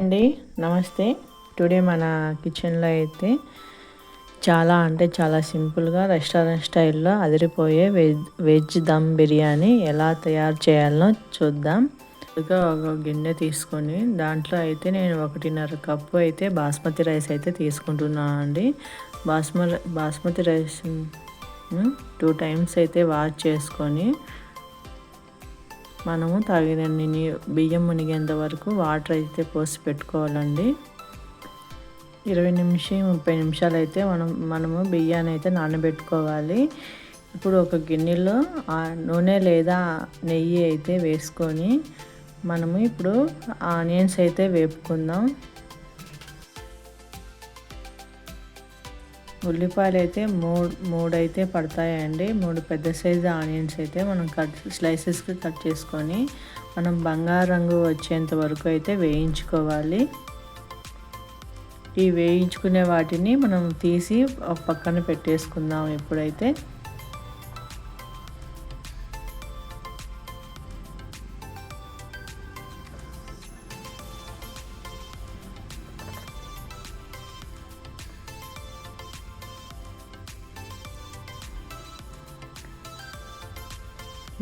అండి నమస్తే. టుడే మన కిచెన్లో అయితే చాలా సింపుల్గా రెస్టారెంట్ స్టైల్లో అదిరిపోయే వెజ్ దమ్ బిర్యానీ ఎలా తయారు చేయాలో చూద్దాం. ఇంకా ఒక గిన్నె తీసుకొని దాంట్లో అయితే నేను 1.5 కప్పు అయితే బాస్మతి రైస్ అయితే తీసుకుంటున్నాను అండి. బాస్మతి రైస్ 2 టైమ్స్ అయితే వాష్ చేసుకొని మనము తాగినన్ని బియ్యం మునిగేంత వరకు వాటర్ అయితే పోసి పెట్టుకోవాలండి. 20-30 నిమిషాలు అయితే మనము బియ్యాన్ని అయితే నానబెట్టుకోవాలి. ఇప్పుడు ఒక గిన్నెలో నూనె లేదా నెయ్యి అయితే వేసుకొని మనము ఇప్పుడు ఆనియన్స్ అయితే వేపుకుందాం. ఉల్లిపాయలు అయితే మూడు అయితే పడతాయండి. 3 పెద్ద సైజు ఆనియన్స్ అయితే మనం స్లైసెస్కి కట్ చేసుకొని మనం బంగారు రంగు వచ్చేంత వరకు అయితే వేయించుకోవాలి. ఈ వేయించుకునే వాటిని మనం తీసి ఒక పక్కన పెట్టేసుకుందాం. ఇప్పుడైతే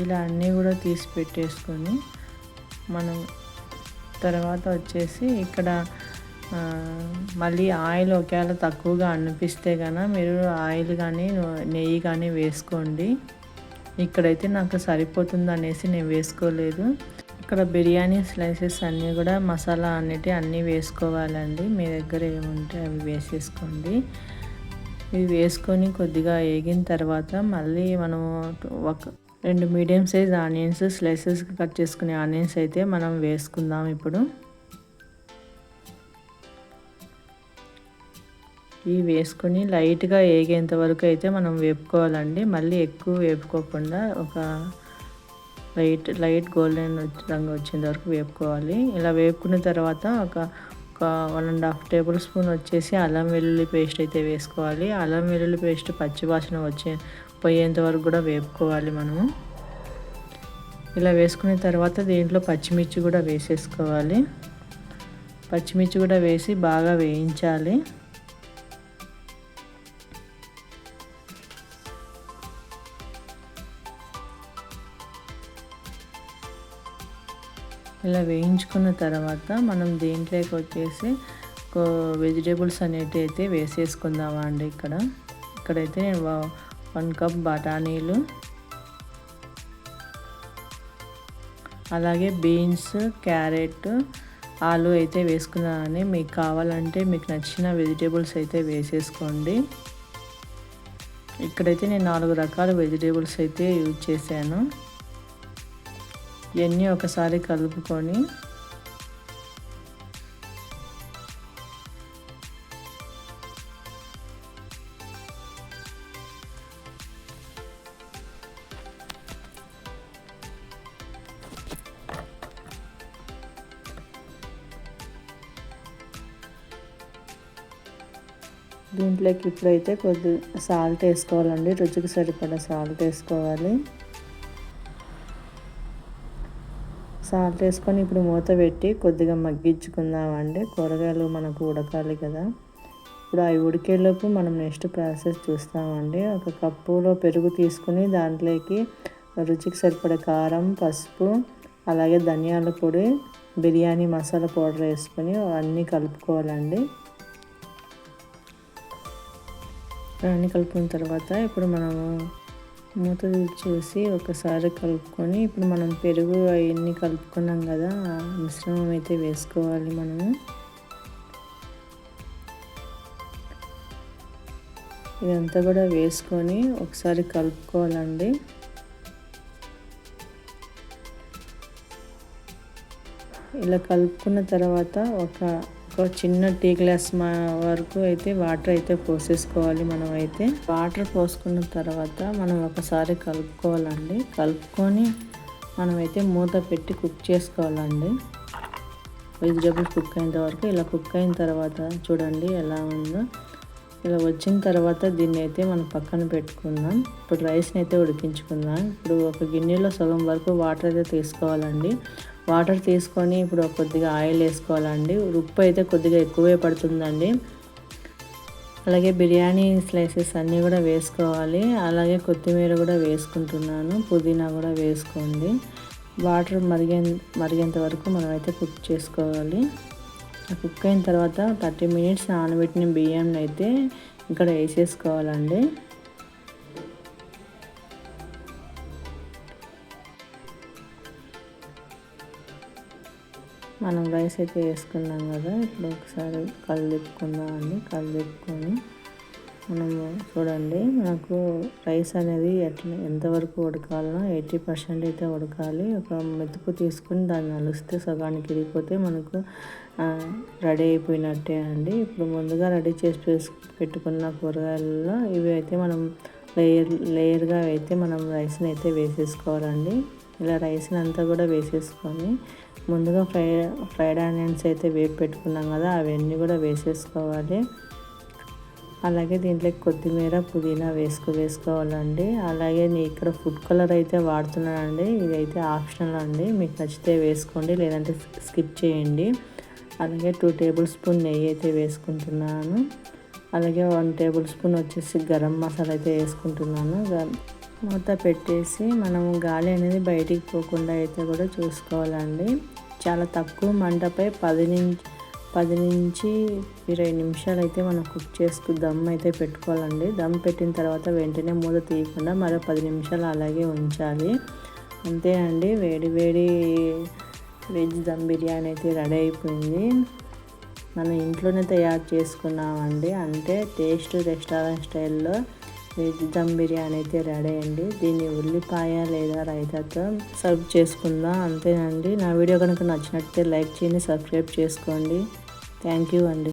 ఇలా అన్నీ కూడా తీసి పెట్టేసుకొని మనం తర్వాత వచ్చేసి ఇక్కడ మళ్ళీ ఆయిల్ ఒకవేళ తక్కువగా అనిపిస్తే కనుక మీరు ఆయిల్ కానీ నెయ్యి కానీ వేసుకోండి. ఇక్కడైతే నాకు సరిపోతుంది అనేసి నేను వేసుకోలేదు. ఇక్కడ బిర్యానీ స్లైసెస్ అన్నీ కూడా మసాలా అన్నీ వేసుకోవాలండి. మీ దగ్గర ఏముంటే అవి వేసేసుకోండి. ఇవి వేసుకొని కొద్దిగా వేగిన తర్వాత మళ్ళీ మనం 2 మీడియం సైజ్ ఆనియన్స్ స్లైసెస్కి కట్ చేసుకునే ఆనియన్స్ అయితే మనం వేసుకుందాం. ఇప్పుడు ఇవి వేసుకొని లైట్గా వేగేంత వరకు అయితే మనం వేపుకోవాలండి. మళ్ళీ ఎక్కువ వేపుకోకుండా ఒక లైట్ గోల్డెన్ రంగు వచ్చేంత వరకు వేపుకోవాలి. ఇలా వేపుకున్న తర్వాత ఒక 1.5 టేబుల్ స్పూన్ వచ్చేసి అల్లం వెల్లుల్లి పేస్ట్ అయితే వేసుకోవాలి. అల్లం వెల్లుల్లి పేస్ట్ పచ్చివాసన పోయేంత వరకు కూడా వేపుకోవాలి మనము. ఇలా వేసుకున్న తర్వాత దీంట్లో పచ్చిమిర్చి కూడా వేసేసుకోవాలి. పచ్చిమిర్చి కూడా వేసి బాగా వేయించాలి. ఇలా వేయించుకున్న తర్వాత మనం దీంట్లోకి వచ్చేసి వెజిటేబుల్స్ అనేవి అయితే వేసేసుకుందామా అండి. ఇక్కడైతే నేను 1 కప్ బఠానీలు, అలాగే బీన్స్, క్యారెట్, ఆలు అయితే వేసుకున్నానని. మీకు కావాలంటే మీకు నచ్చిన వెజిటేబుల్స్ అయితే వేసేసుకోండి. ఇక్కడైతే నేను 4 రకాల వెజిటేబుల్స్ అయితే యూజ్ చేశాను. ఇవన్నీ ఒకసారి కలుపుకొని దీంట్లోకి ఇప్పుడైతే కొద్ది సాల్ట్ వేసుకోవాలండి. రుచికి సరిపడా సాల్ట్ వేసుకోవాలి. సాల్ట్ వేసుకొని ఇప్పుడు మూత పెట్టి కొద్దిగా మగ్గించుకుందామండి. కూరగాయలు మనకు ఉడకాలి కదా. ఇప్పుడు అవి ఉడికేలోపు మనం నెక్స్ట్ ప్రాసెస్ చూస్తామండి. 1 కప్పులో పెరుగు తీసుకుని దాంట్లోకి రుచికి సరిపడే కారం, పసుపు, అలాగే ధనియాల పొడి, బిర్యానీ మసాలా పౌడర్ వేసుకొని అన్నీ కలుపుకోవాలండి. అన్నీ కలుపుకున్న తర్వాత ఇప్పుడు మనము మూత తీసి ఒకసారి కలుపుకొని ఇప్పుడు మనం పెరుగు అవన్నీ కలుపుకున్నాం కదా, ఆ మిశ్రమం అయితే వేసుకోవాలి. మనము ఇదంతా కూడా వేసుకొని ఒకసారి కలుపుకోవాలండి. ఇలా కలుపుకున్న తర్వాత ఒక చిన్న టీ గ్లాస్ వరకు అయితే వాటర్ అయితే పోసేసుకోవాలి. మనం అయితే వాటర్ పోసుకున్న తర్వాత మనం ఒకసారి కలుపుకోవాలండి. కలుపుకొని మనమైతే మూత పెట్టి కుక్ చేసుకోవాలండి. వెజిటేబుల్ కుక్ అయిన వరకు. ఇలా కుక్ అయిన తర్వాత చూడండి ఎలా ఉందో. ఇలా వచ్చిన తర్వాత దీన్ని అయితే మనం పక్కన పెట్టుకుందాం. ఇప్పుడు రైస్ని అయితే ఉడికించుకుందాం. ఇప్పుడు ఒక గిన్నెలో సగం వరకు వాటర్ అయితే తీసుకోవాలండి. వాటర్ తీసుకొని ఇప్పుడు కొద్దిగా ఆయిల్ వేసుకోవాలండి. ఉప్పు అయితే కొద్దిగా ఎక్కువే పడుతుందండి. అలాగే బిర్యానీ స్లైసెస్ అన్నీ కూడా వేసుకోవాలి. అలాగే కొత్తిమీర కూడా వేసుకుంటున్నాను, పుదీనా కూడా వేసుకోండి. వాటర్ మరిగేంత వరకు మనమైతే కుక్ చేసుకోవాలి. కుక్ అయిన తర్వాత 30 మినిట్స్ నానబెట్టిన బియ్యాన్ని అయితే ఇక్కడ వేసేసుకోవాలండి. మనం రైస్ అయితే వేసుకున్నాం కదా, ఇప్పుడు ఒకసారి కలుపుకుందామండి. కలుపుకొని మనము చూడండి, మనకు రైస్ అనేది ఎంతవరకు ఉడకాలనో 80% అయితే ఉడకాలి. ఒక మెతుకు తీసుకుని దాన్ని నలుస్తే సగానికి విడిపోతే మనకు రెడీ అయిపోయినట్టే అండి. ఇప్పుడు ముందుగా రెడీ చేసి పెట్టుకున్న కూరగాయలలో ఇవి అయితే మనం లేయర్గా అయితే మనం రైస్ని అయితే వేసేసుకోవాలండి. ఇలా రైస్ని అంతా కూడా వేసేసుకొని ముందుగా ఫ్రైడ్ ఆనియన్స్ అయితే వేపు పెట్టుకున్నాం కదా, అవన్నీ కూడా వేసేసుకోవాలి. అలాగే దీంట్లోకి కొత్తిమీర, పుదీనా వేసుకోవాలండి. అలాగే నేను ఇక్కడ ఫుడ్ కలర్ అయితే వాడుతున్నానండి. ఇదైతే ఆప్షనల్ అండి, మీకు నచ్చితే వేసుకోండి, లేదంటే స్కిప్ చేయండి. అలాగే 2 టేబుల్ స్పూన్ నెయ్యి అయితే వేసుకుంటున్నాను. అలాగే 1 టేబుల్ స్పూన్ వచ్చేసి గరం మసాలా అయితే వేసుకుంటున్నాను. మూత పెట్టేసి మనము గాలి అనేది బయటికి పోకుండా అయితే కూడా చూసుకోవాలండి. చాలా తక్కువ మంటపై 10 నుంచి 20 నిమిషాలు అయితే మనం దమ్ అయితే పెట్టుకోవాలండి. దమ్ పెట్టిన తర్వాత వెంటనే మూత తీయకుండా మరో 10 నిమిషాలు అలాగే ఉంచాలి. అంతే అండి, వేడి వెజ్ దమ్ బిర్యానీ అయితే రెడీ అయిపోయింది. మనం ఇంట్లోనే తయారు చేసుకున్నామండి. అంటే టేస్ట్ రెస్టారెంట్ స్టైల్లో వెజ్ దమ్ బిర్యానీ అయితే రెడీ అండి. దీన్ని ఉల్లిపాయ లేదా రైతాతో సర్వ్ చేసుకుందాం. అంతేనండి. నా వీడియో కనుక నచ్చినట్లయితే లైక్ చేయండి, సబ్స్క్రైబ్ చేసుకోండి. థ్యాంక్ యూ అండి.